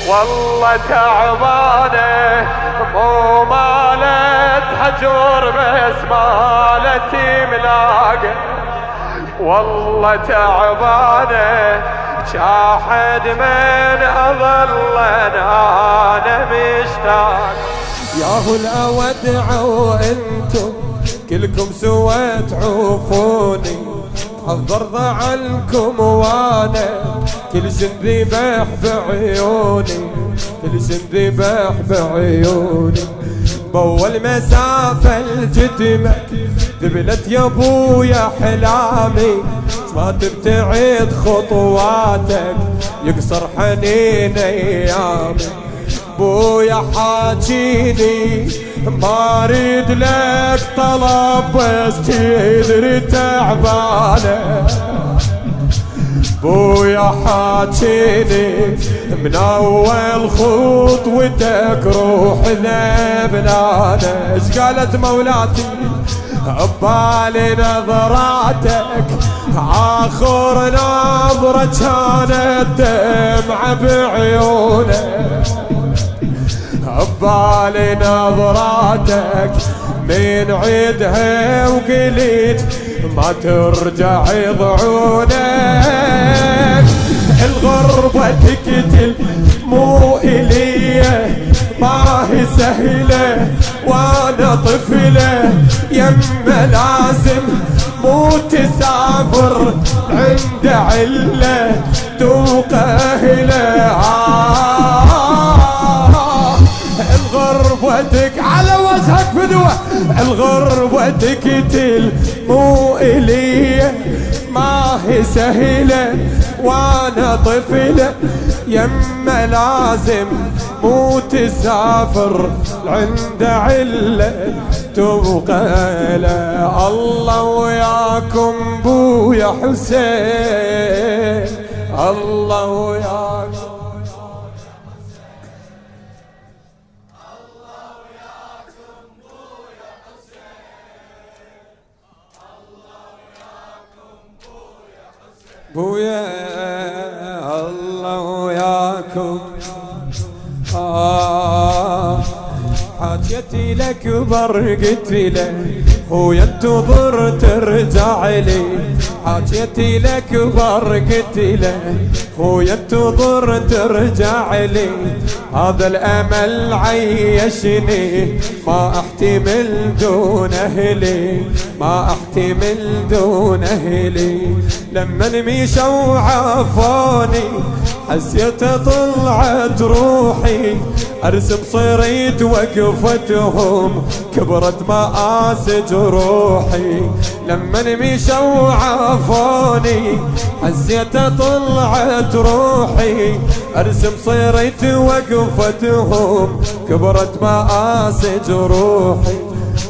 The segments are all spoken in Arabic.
والله تعبانه مو مالت حجر بس مالت ملاقه. والله تعبانه شاحد من اظل انا مشتاق. ياهو الاودع وانتم كلكم سوا تعوفوني، حضر ضعنكم وانا كل شي ذبح بعيوني، كل شي ذبح بعيوني. بأول مسافة الجدمك ذبلت يا ابويا حلامي، ما تبتعد خطواتك يقصر حنين ايامي. بويا حاجيني ما اريد لك طلب بس تدري تعبانه. بويا حاجيني من اول خطوتك روح ذبلانه. ايش قالت مولاتي عبالي نظراتك، اخر نظرة كانت دمعة بعيونك. عبالي نظراتك من عيدها وقلت ما ترجع ضعونك. الغربة تقتل مو إليه ما هي سهلة وانا طفلة، يما لازم مو تسافر عند علة توقهله. الغربتك على وجهك فدوة، الغربة تقتل مو إلي ما هي سهلة وانا طفلة، يما لازم مو تسافر عند علة تبقى له. الله وياكم بويا حسين، الله وياكم. بويا الله وياكم. حاجتي لك برقت له خويا انتظر ترجع لي، حاجتي لك برقت له خويا انتظر ترجع لي. هذا الامل عيشني ما احتمل دون اهلي، ما احتمل دون اهلي. لما مشوا عافوني حسيت طلعت روحي، ارسم صريت وقفتهم كبرت مآسي جروحي. لما مشوا عافوني حسيت طلعت روحي، ارسم صريت وقفتهم كبرت مآسي جروحي.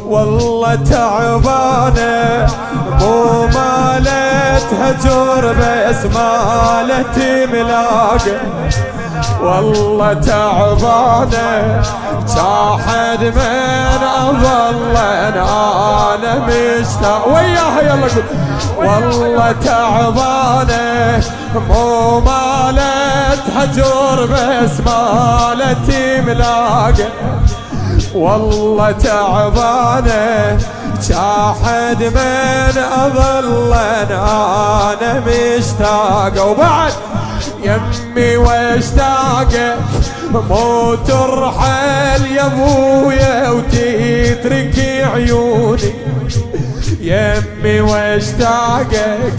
والله تعبانه مو مالت هجر بس مالت ملاقه. والله تعبانه شاحد من اظل انا مشتاق وياها. يلا قول والله تعبانه مو مالت هجر بس مالت ملاقه. والله تعبانه شاحد من اظل انا مشتاقه. وبعد يمي واشتاقك مو ترحل يا ابويا وتترك عيوني. يمي واشتاقك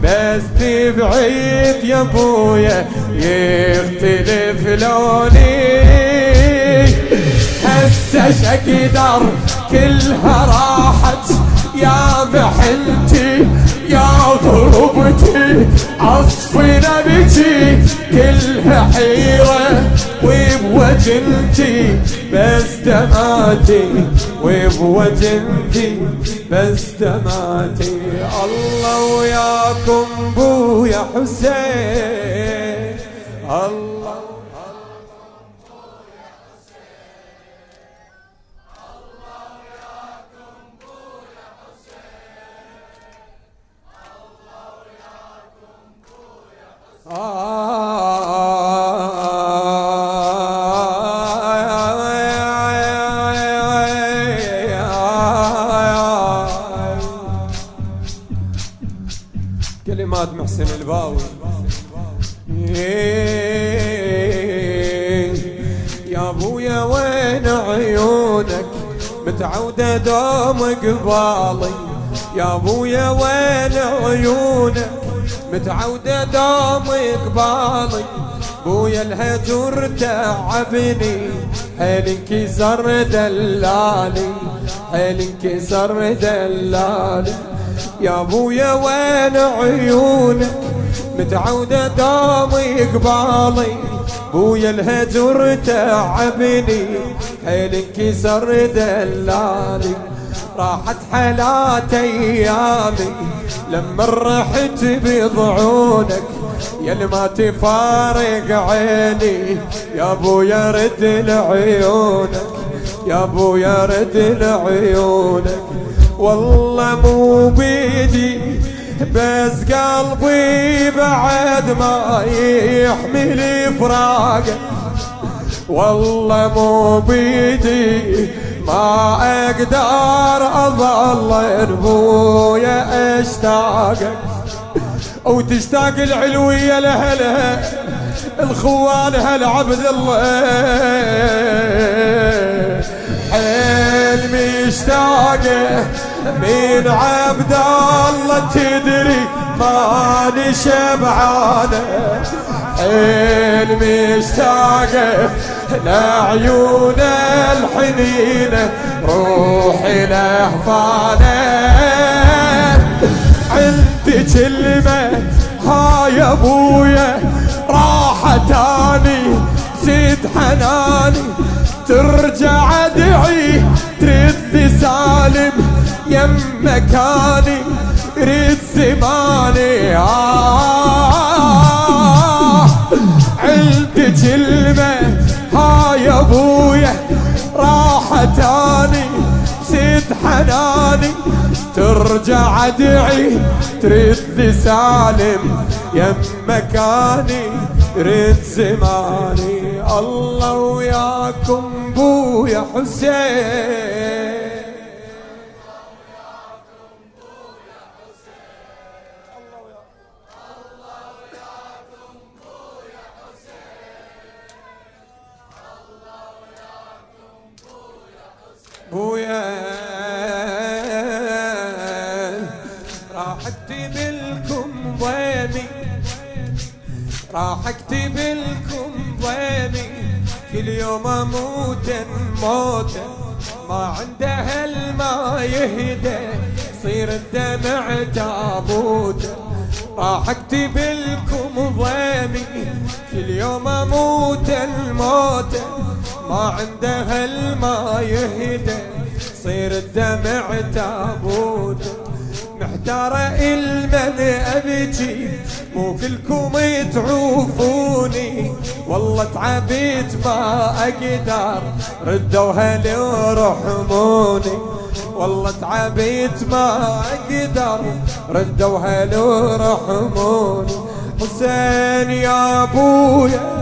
بس تبعد يا ابويا يختلف لوني. هسه شقدر كلها راحت يا بحنتي يا ضربتي، عصفنا بجي كلها حيرة وبوجنتي بس دماتي، وبوجنتي بس دماتي. الله وياكم بويا حسين، الله الباوي. يا ابويا وين عيونك متعودة دوم قبالي، يا ابويا وين عيونك متعودة دوم قبالي، بويا الهجر تعبني حيل انكسر دلالي، حيل انكسر دلالي. يا ابويا وين عيونك متعودة دوم قبالي، بويا الهجر تعبني حيل انكسر دلالي. راحت حالات ايامي لما رحت بضعونك، يا اللي ما تفارق عيني يا ابويا رد لعيونك، يا ابويا رد لعيونك. والله مو بيدي بس قلبي بعد ما يحمل فراقك، والله مو بيدي ما اقدر اظل ابويا اشتاقك. وتشتاق العلوية لهلا الخوان هالعبد الله حيل مشتاقه من عبد الله، تدري ماني شبعانه حيل مشتاقه لعيون الحنينه روحي لهفانه. عندي كلمة ها يا ابويا راحتاني زيد حناني، ترجع ادعي ترد سالم يم مكاني رد زماني. عندي كلمة ها يا ابويا راحتاني زيد حناني، ترجع ادعي ترد سالم يم مكاني رد زماني. الله وياكم بويا حسين. بويا راح اكتب لكم ضيمي، راح اكتب لكم ضيمي، كل يوم اموت موتا ما عنده الماء يهدى صير الدمع تابوت. راح اكتب لكم ضيمي كل يوم اموت الموت ما عنده الماء يهدى صير الدمع تابوت. محتار المن ابكي مو كلكم تعوفوني، والله تعبت ما اقدر ردوا هل يرحموني، والله تعبت ما اقدر ردوا هل يرحموني. حسين يا ابويا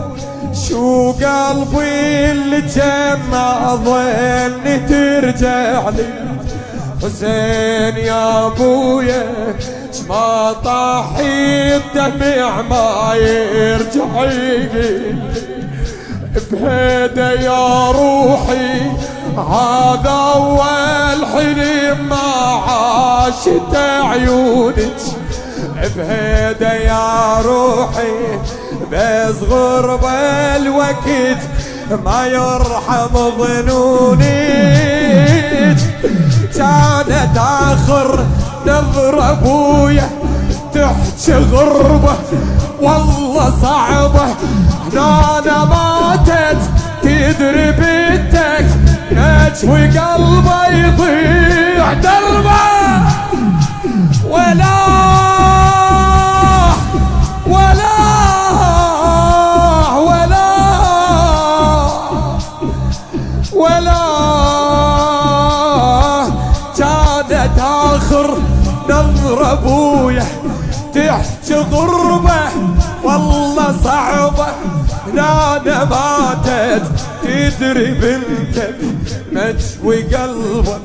شو قلبي اللي جمع ظن ترجع لي، حسين يا ابويا شما طاحي الدمع ما يرجع يقيل بهيدا يا روحي. هذا اول حلم ما عاشت عيونك بهيدا يا روحي، بس غربة الوقت ما يرحم ظنونك. كانت اخر نظرة ابويا تحكي غربة والله صعبة، هنا ماتت تدري بنتك نجوي قلبه يضيع دربه. ولا ولا ولا ولا كانت اخر نظرة ابويا تحكي غربة والله صعبة، هنا ماتت تدري بنتك مجوي قلبه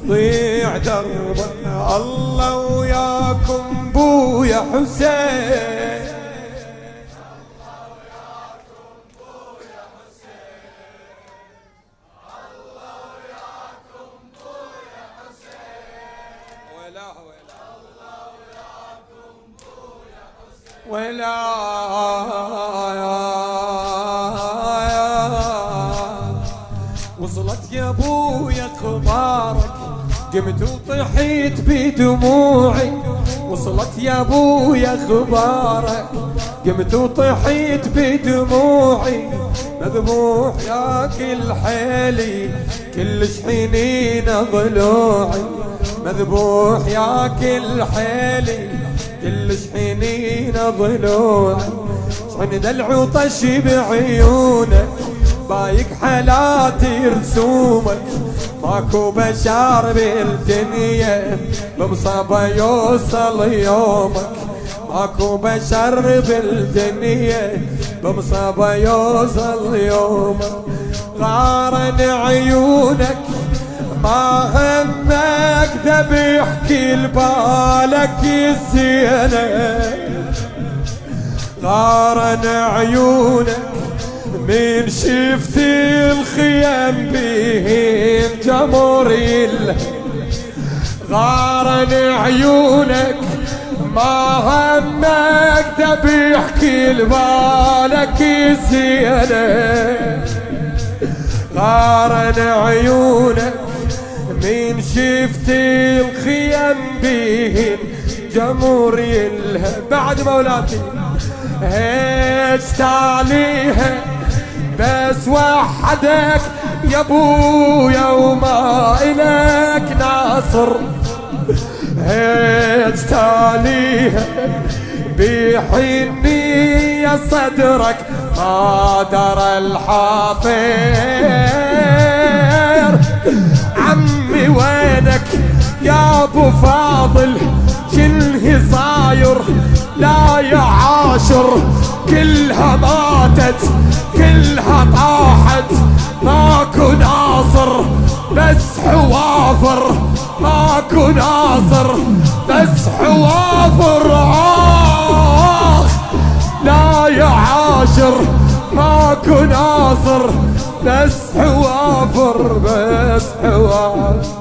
ضيع دربه. الله وياكم بويا حسين. ولا وصلت يا ابويا اخبارك، قمت وطحيت بدموعي. وصلت يا ابويا اخبارك، قمت وطحيت بدموعي. مذبوح ياكل حيلي كلش حنين ضلوعي. مذبوح ياكل حيلي كلش حنين ضلوعي. عند العطش بعيونك بايك حالاتي رسومك. ماكو بشر بالدنيا بمصابة يوصل يومك. ماكو بشر بالدنيا بمصابة يوصل يومك. غارن عيونك ما همك ذبح كل بالك الزينة. غارن عيونك من شفت الخيام بهن جموريل. غارن عيونك ما همك ذبح كل بالك الزينة. غارن عيونك من شفت الخيام بهن جموريل. بعد مولاتي هيج تاليها بس وحدك يا ابويا وما إلك ناصر. هيج تاليها بحنية صدرك ما درى الحافر. عمي وينك يا ابو فاضل شنهي صاير؟ لا يا عاشر كلها ماتت كلها طاحت. ماكو ناصر بس حوافر. ماكو ناصر بس حوافر. لا يا عاشر ماكو ناصر بس حوافر. بس حوافر.